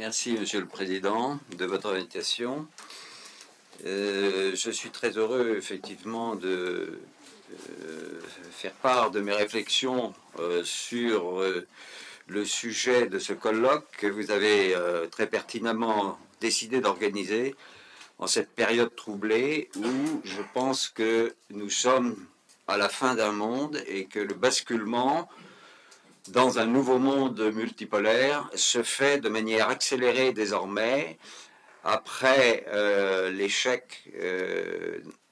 Merci, Monsieur le Président, de votre invitation. Je suis très heureux, effectivement, de faire part de mes réflexions sur le sujet de ce colloque que vous avez très pertinemment décidé d'organiser en cette période troublée où je pense que nous sommes à la fin d'un monde et que le basculement dans un nouveau monde multipolaire se fait de manière accélérée désormais, après l'échec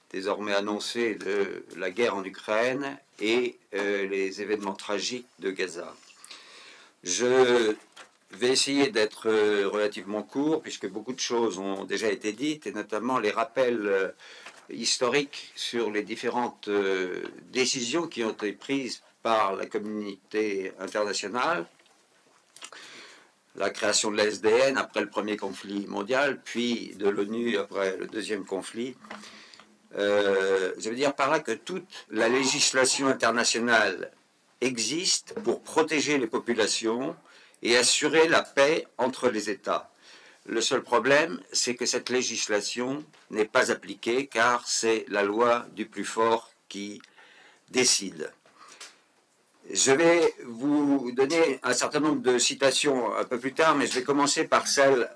désormais annoncé de la guerre en Ukraine et les événements tragiques de Gaza. Je vais essayer d'être relativement court, puisque beaucoup de choses ont déjà été dites, et notamment les rappels historiques sur les différentes décisions qui ont été prises par la communauté internationale, la création de la SDN après le premier conflit mondial, puis de l'ONU après le deuxième conflit. Je veux dire par là que toute la législation internationale existe pour protéger les populations et assurer la paix entre les États. Le seul problème, c'est que cette législation n'est pas appliquée, car c'est la loi du plus fort qui décide. Je vais vous donner un certain nombre de citations un peu plus tard, mais je vais commencer par celle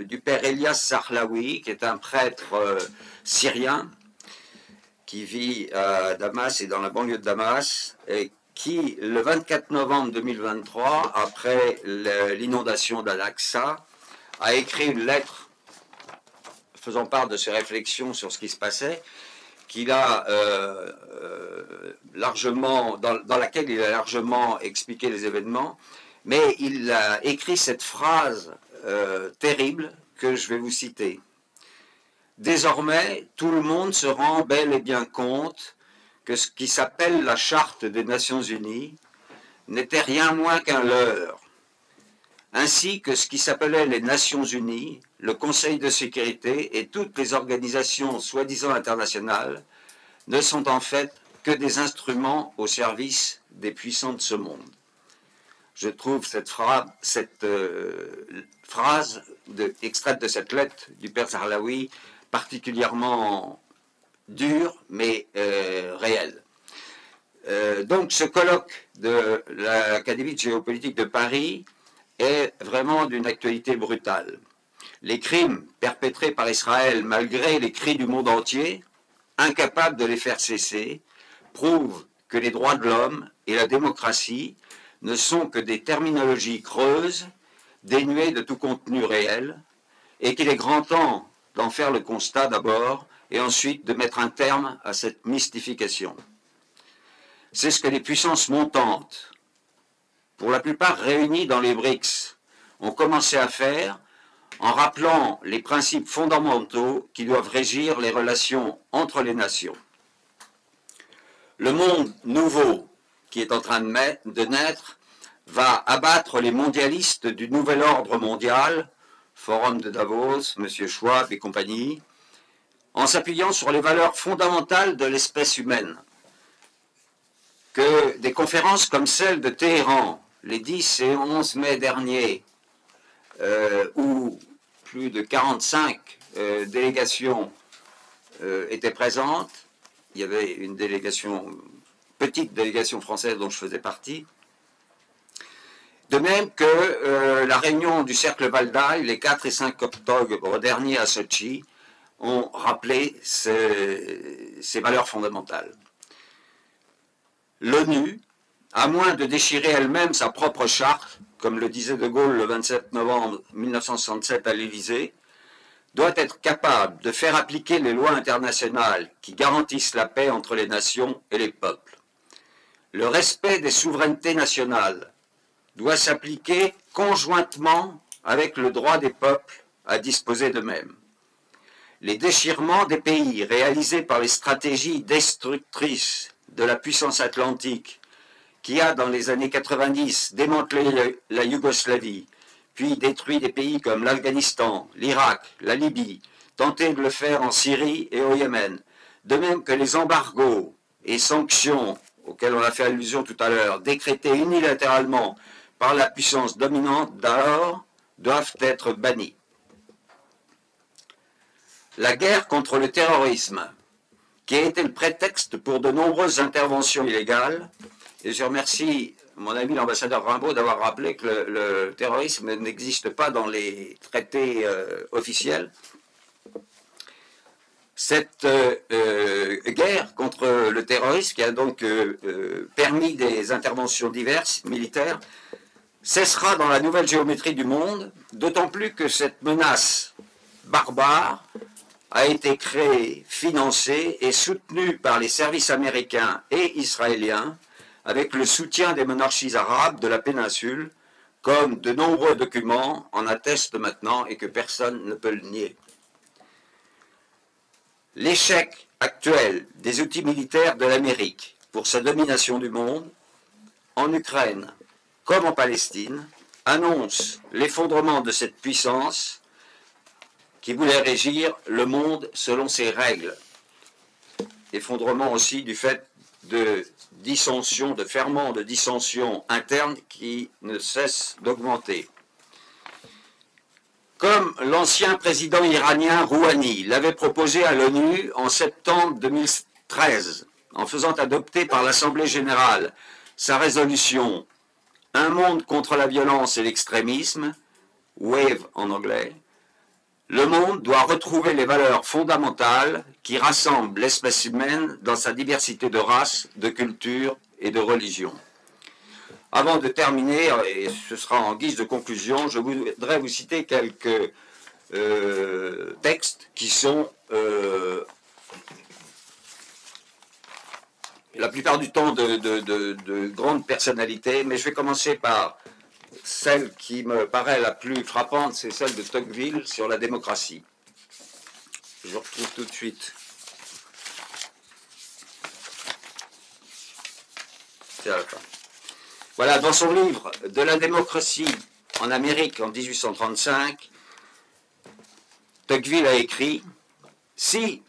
du père Elias Sarhlaoui, qui est un prêtre syrien qui vit à Damas et dans la banlieue de Damas, et qui, le 24 novembre 2023, après l'inondation d'Al-Aqsa, a écrit une lettre faisant part de ses réflexions sur ce qui se passait, qu'il a largement, dans laquelle il a largement expliqué les événements, mais il a écrit cette phrase terrible que je vais vous citer. Désormais, tout le monde se rend bel et bien compte que ce qui s'appelle la Charte des Nations Unies n'était rien moins qu'un leurre, ainsi que ce qui s'appelait les Nations Unies, le Conseil de sécurité et toutes les organisations soi-disant internationales ne sont en fait que des instruments au service des puissants de ce monde. Je trouve cette phrase extraite de cette lettre du père Sarhlaoui particulièrement dure, mais réelle. Donc ce colloque de l'Académie de géopolitique de Paris est vraiment d'une actualité brutale. Les crimes perpétrés par Israël, malgré les cris du monde entier, incapables de les faire cesser, prouvent que les droits de l'homme et la démocratie ne sont que des terminologies creuses, dénuées de tout contenu réel, et qu'il est grand temps d'en faire le constat d'abord, et ensuite de mettre un terme à cette mystification. C'est ce que les puissances montantes, pour la plupart réunies dans les BRICS, ont commencé à faire en rappelant les principes fondamentaux qui doivent régir les relations entre les nations. Le monde nouveau qui est en train de naître va abattre les mondialistes du nouvel ordre mondial, Forum de Davos, M. Schwab et compagnie, en s'appuyant sur les valeurs fondamentales de l'espèce humaine. Que des conférences comme celle de Téhéran, les 10 et 11 mai derniers, où plus de 45 délégations étaient présentes. Il y avait une petite délégation française dont je faisais partie. De même que la réunion du Cercle Valdai, les 4 et 5 octobre derniers à Sochi, ont rappelé ces valeurs fondamentales. L'ONU, à moins de déchirer elle-même sa propre charte, comme le disait De Gaulle le 27 novembre 1967 à l'Élysée, doit être capable de faire appliquer les lois internationales qui garantissent la paix entre les nations et les peuples. Le respect des souverainetés nationales doit s'appliquer conjointement avec le droit des peuples à disposer d'eux-mêmes. Les déchirements des pays réalisés par les stratégies destructrices de la puissance atlantique qui a, dans les années 90, démantelé la Yougoslavie, puis détruit des pays comme l'Afghanistan, l'Irak, la Libye, tenté de le faire en Syrie et au Yémen, de même que les embargos et sanctions auxquels on a fait allusion tout à l'heure, décrétés unilatéralement par la puissance dominante d'alors doivent être bannis. La guerre contre le terrorisme, qui a été le prétexte pour de nombreuses interventions illégales, et je remercie mon ami l'ambassadeur Rimbaud d'avoir rappelé que le terrorisme n'existe pas dans les traités officiels. Cette guerre contre le terrorisme, qui a donc permis des interventions diverses, militaires, cessera dans la nouvelle géométrie du monde, d'autant plus que cette menace barbare a été créée, financée et soutenue par les services américains et israéliens, avec le soutien des monarchies arabes de la péninsule, comme de nombreux documents en attestent maintenant et que personne ne peut le nier. L'échec actuel des outils militaires de l'Amérique pour sa domination du monde, en Ukraine comme en Palestine, annonce l'effondrement de cette puissance qui voulait régir le monde selon ses règles. Effondrement aussi du fait de dissensions, de ferments de dissensions internes qui ne cessent d'augmenter. Comme l'ancien président iranien Rouhani l'avait proposé à l'ONU en septembre 2013, en faisant adopter par l'Assemblée générale sa résolution « Un monde contre la violence et l'extrémisme », WAVE en anglais, le monde doit retrouver les valeurs fondamentales qui rassemblent l'espèce humaine dans sa diversité de races, de cultures et de religions. Avant de terminer, et ce sera en guise de conclusion, je voudrais vous citer quelques textes qui sont la plupart du temps de grandes personnalités, mais je vais commencer par celle qui me paraît la plus frappante, c'est celle de Tocqueville sur la démocratie. Je retrouve tout de suite. C'est à la fin. Voilà, dans son livre « De la démocratie en Amérique en 1835 », Tocqueville a écrit « Si,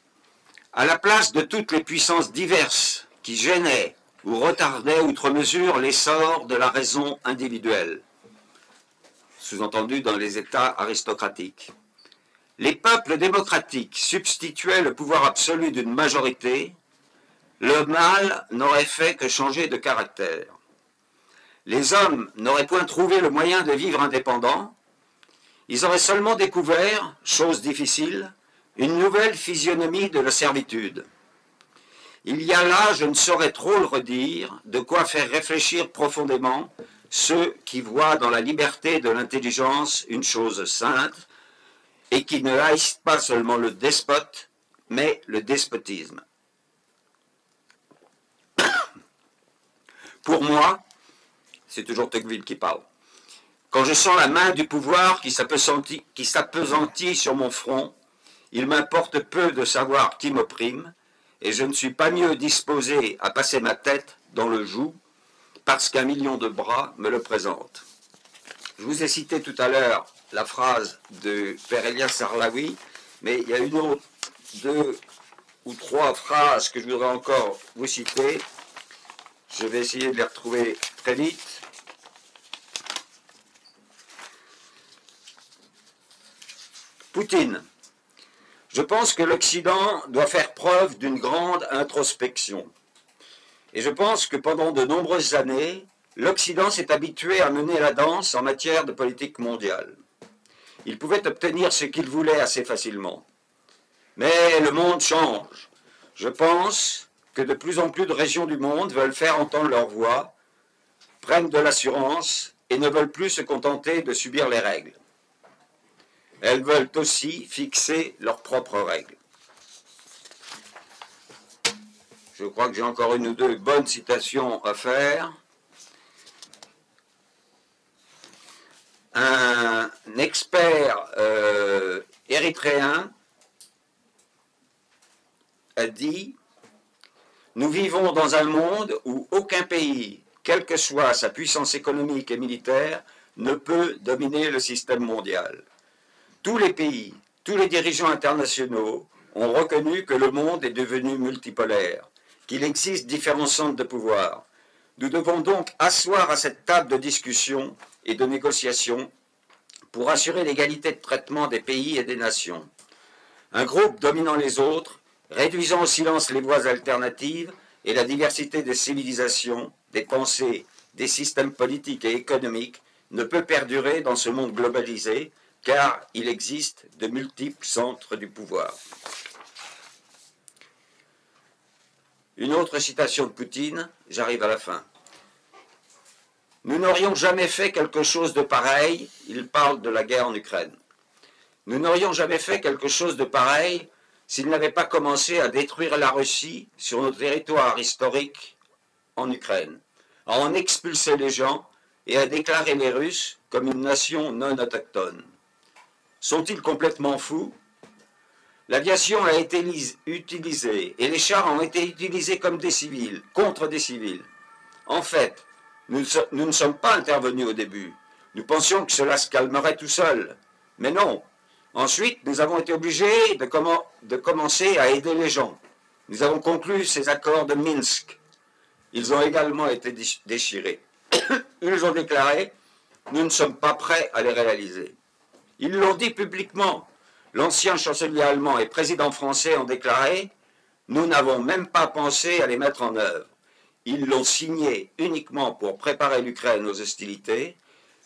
à la place de toutes les puissances diverses qui gênaient ou retardaient outre mesure l'essor de la raison individuelle, sous-entendu dans les États aristocratiques, les peuples démocratiques substituaient le pouvoir absolu d'une majorité, le mal n'aurait fait que changer de caractère. Les hommes n'auraient point trouvé le moyen de vivre indépendants, ils auraient seulement découvert, chose difficile, une nouvelle physionomie de la servitude. Il y a là, je ne saurais trop le redire, de quoi faire réfléchir profondément ceux qui voient dans la liberté de l'intelligence une chose sainte et qui ne haïssent pas seulement le despote, mais le despotisme. Pour moi, c'est toujours Tocqueville qui parle, quand je sens la main du pouvoir qui s'appesantit sur mon front, il m'importe peu de savoir qui m'opprime, et je ne suis pas mieux disposé à passer ma tête dans le joug, parce qu'un million de bras me le présente. Je vous ai cité tout à l'heure la phrase de Père Elias Sarlaoui, mais il y a une autre, 2 ou 3 phrases que je voudrais encore vous citer. Je vais essayer de les retrouver très vite. Poutine. Je pense que l'Occident doit faire preuve d'une grande introspection. Et je pense que pendant de nombreuses années, l'Occident s'est habitué à mener la danse en matière de politique mondiale. Il pouvait obtenir ce qu'il voulait assez facilement. Mais le monde change. Je pense que de plus en plus de régions du monde veulent faire entendre leur voix, prennent de l'assurance et ne veulent plus se contenter de subir les règles. Elles veulent aussi fixer leurs propres règles. Je crois que j'ai encore une ou deux bonnes citations à faire. Un expert érythréen a dit « Nous vivons dans un monde où aucun pays, quelle que soit sa puissance économique et militaire, ne peut dominer le système mondial. Tous les pays, tous les dirigeants internationaux ont reconnu que le monde est devenu multipolaire, qu'il existe différents centres de pouvoir. Nous devons donc asseoir à cette table de discussion et de négociation pour assurer l'égalité de traitement des pays et des nations. Un groupe dominant les autres, réduisant au silence les voies alternatives et la diversité des civilisations, des pensées, des systèmes politiques et économiques, ne peut perdurer dans ce monde globalisé, car il existe de multiples centres du pouvoir. Une autre citation de Poutine, j'arrive à la fin. Nous n'aurions jamais fait quelque chose de pareil, il parle de la guerre en Ukraine. Nous n'aurions jamais fait quelque chose de pareil s'il n'avait pas commencé à détruire la Russie sur nos territoires historiques en Ukraine, à en expulser les gens et à déclarer les Russes comme une nation non autochtone. Sont-ils complètement fous? L'aviation a été utilisée et les chars ont été utilisés comme des civils, contre des civils. En fait, nous ne sommes pas intervenus au début. Nous pensions que cela se calmerait tout seul. Mais non. Ensuite, nous avons été obligés de commencer à aider les gens. Nous avons conclu ces accords de Minsk. Ils ont également été déchirés. Ils ont déclaré « Nous ne sommes pas prêts à les réaliser ». Ils l'ont dit publiquement. L'ancien chancelier allemand et président français ont déclaré « Nous n'avons même pas pensé à les mettre en œuvre ». Ils l'ont signé uniquement pour préparer l'Ukraine aux hostilités,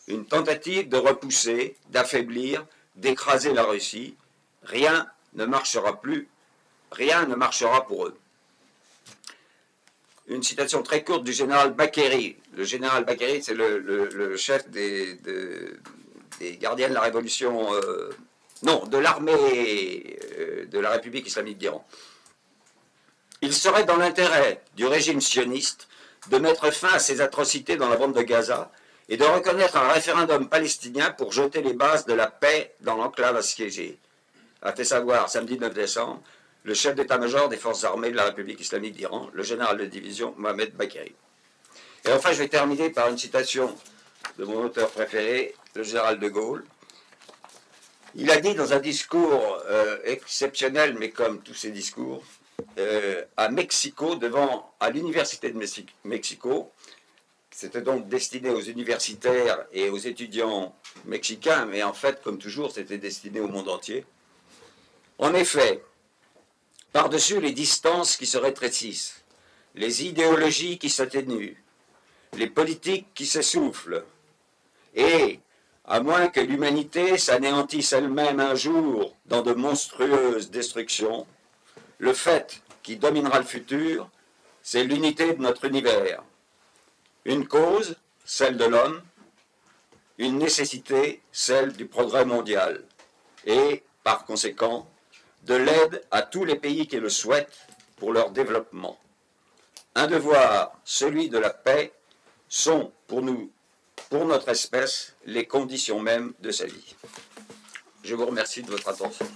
une tentative de repousser, d'affaiblir, d'écraser la Russie. Rien ne marchera plus, rien ne marchera pour eux. Une citation très courte du général Bakheri. Le général Bakheri, c'est le chef des gardiens de la révolution, de l'armée de la République islamique d'Iran. Il serait dans l'intérêt du régime sioniste de mettre fin à ces atrocités dans la bande de Gaza et de reconnaître un référendum palestinien pour jeter les bases de la paix dans l'enclave assiégée, a fait savoir samedi 9 décembre le chef d'état-major des forces armées de la République islamique d'Iran, le général de division Mohamed Bakheri. Et enfin, je vais terminer par une citation de mon auteur préféré, le général de Gaulle. Il a dit dans un discours exceptionnel, mais comme tous ses discours, à Mexico, à l'université de Mexico. C'était donc destiné aux universitaires et aux étudiants mexicains, mais en fait, comme toujours, c'était destiné au monde entier. En effet, par-dessus les distances qui se rétrécissent, les idéologies qui s'atténuent, les politiques qui s'essoufflent, et, à moins que l'humanité s'anéantisse elle-même un jour dans de monstrueuses destructions, le fait qui dominera le futur, c'est l'unité de notre univers. Une cause, celle de l'homme, une nécessité, celle du progrès mondial, et, par conséquent, de l'aide à tous les pays qui le souhaitent pour leur développement. Un devoir, celui de la paix, sont pour nous, pour notre espèce, les conditions mêmes de sa vie. Je vous remercie de votre attention.